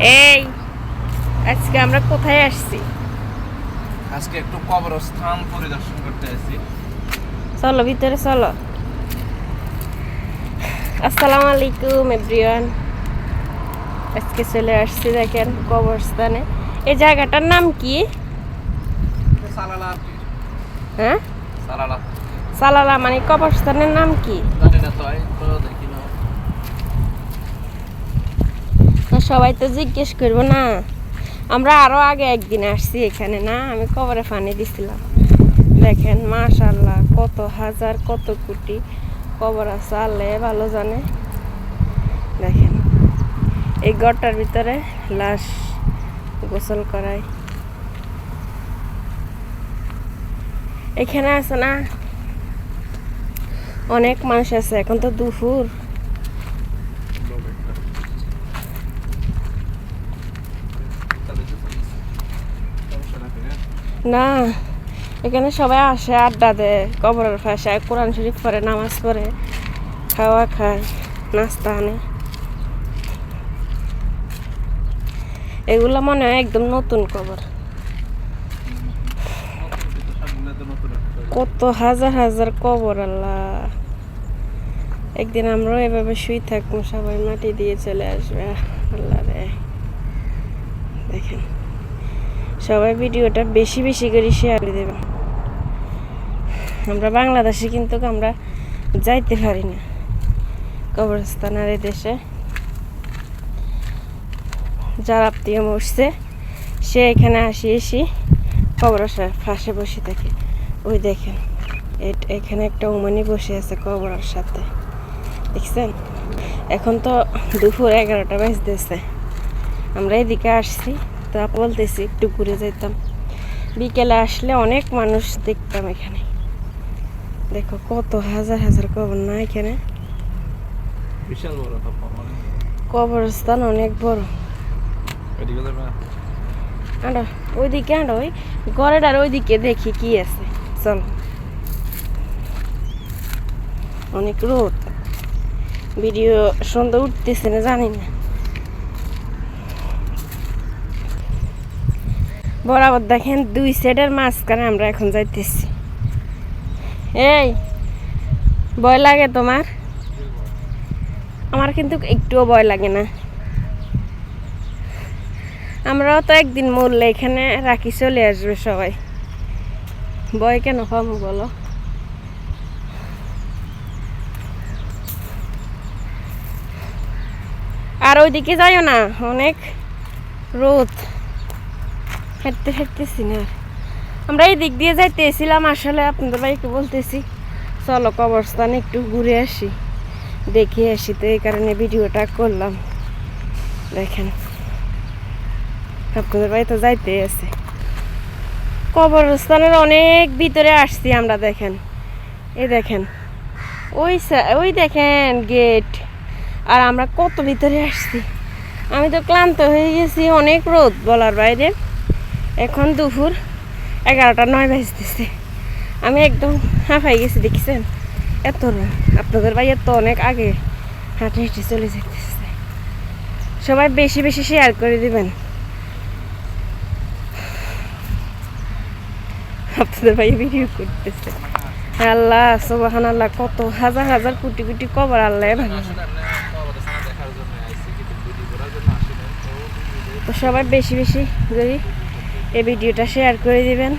এই আজকে আমরা কোথায় আসছি? আজকে একটু কবরস্থান পরিদর্শন করতে আসছি। চলো ভিতরে চলো। আসসালামু আলাইকুম এভরিওয়ান। আজকে চলে আসছি দেখেন কবরস্থানে। এই জায়গাটার নাম কি? সালালা আর কি? হ্যাঁ, সালালা সালালা মানে কবরস্থানের নাম কি? জানি না তো, আমি তো দেখি না। সবাই তো জিজ্ঞেস করবো না। আমরা আরো আগে একদিন আসছি এখানে, না আমি কবরে পানি দিছিলাম। দেখেন মাশাআল্লাহ, কত হাজার কত কোটি কবর আছে, আল্লাহ ভালো জানে। দেখেন এই ঘরটার ভিতরে লাশ গোসল করায়। এখানে আছে না অনেক মানুষ আছে, এখন তো দুপুর। না, এখানে সবাই আসে, আড্ডা দেয়, কবরের পাশে কোরআন শরীফ পড়ে, নামাজ পড়ে, খাওয়া খায়, নাস্তা আনে। এগুলো মনে হয় একদম নতুন কবর। কত হাজার হাজার কবর, আল্লাহ। একদিন আমরাও এভাবে শুই থাকবো, সবাই মাটি দিয়ে চলে আসবে। আল্লাহ রে, দেখেন সবাই ভিডিওটা বেশি বেশি করে শেয়ার দেবেন। আমরা বাংলাদেশে কিন্তু আমরা যাইতে পারি না কবরস্থান, আর দেশে যার আত্মীয় মরছে সে এখানে এসে কবরের পাশে বসে থাকে। ওই দেখেন এখানে একটা ওমানি বসে আছে কবরের সাথে, দেখছেন? এখন তো দুপুর 11টা বাজতেছে। আমরা এদিকে আসছি, তো বলতেছি একটু ঘুরে যেতাম। বিকেলে আসলে অনেক মানুষ দেখতাম এখানে। দেখো কত হাজার হাজার কবর না এখানে, বিশাল বড় কবরস্থান অনেক বড়। আনো ওইদিকে, আনো ওই ঘরেটার ওইদিকে দেখি কি আছে। চলো, অনেক রোদ, ভিডিও সুন্দর উঠতেছে না জানি না। বরাবর দেখেন দুই সাইডের মাঝখানে আমরা এখন যাইতেছি। এই ভয় লাগে তোমার? আমার কিন্তু একটুও ভয় লাগে না। আমরাও তো একদিন মরলে এখানে রাখি চলে আসবে সবাই, ভয় কেন পাবো বলো? আর ওইদিকে যাইও না, অনেক রোদ, হেঁটতে হেঁটতেছি না। আমরা এই দিক দিয়ে যাইতেছিলাম, আসলে আপনাদের ভাইকে বলতেছি চলো কবরস্থানে একটু ঘুরে আসি, দেখে আসি, তো এই কারণে ভিডিওটা করলাম। দেখেন আপনাদের ভাই তো যাইতে আছে কবরস্থানের অনেক ভিতরে আসছি আমরা। দেখেন এই দেখেন ওই দেখেন গেট, আর আমরা কত ভিতরে আসছি। আমি তো ক্লান্ত হয়ে গেছি, অনেক রোদ বলার বাইরে। এখন দুপুর 11টা 9 বাজতেছে, আমি একদম হাঁপাই গেছি, দেখছেন? এত রোদ। আপনাদের ভাই তো অনেক আগে হাঁটে হেঁটে চলে যেতেছে। সবাই বেশি বেশি শেয়ার করে দিবেন। আপনাদের ভাই ভিডিও করতেছে। আল্লাহ সুবহানাল্লাহ, কত হাজার হাজার কোটি কোটি কবর, আল্লাহ ভালো। তো সবাই বেশি বেশি করে এই ভিডিওটা শেয়ার করে দিবেন।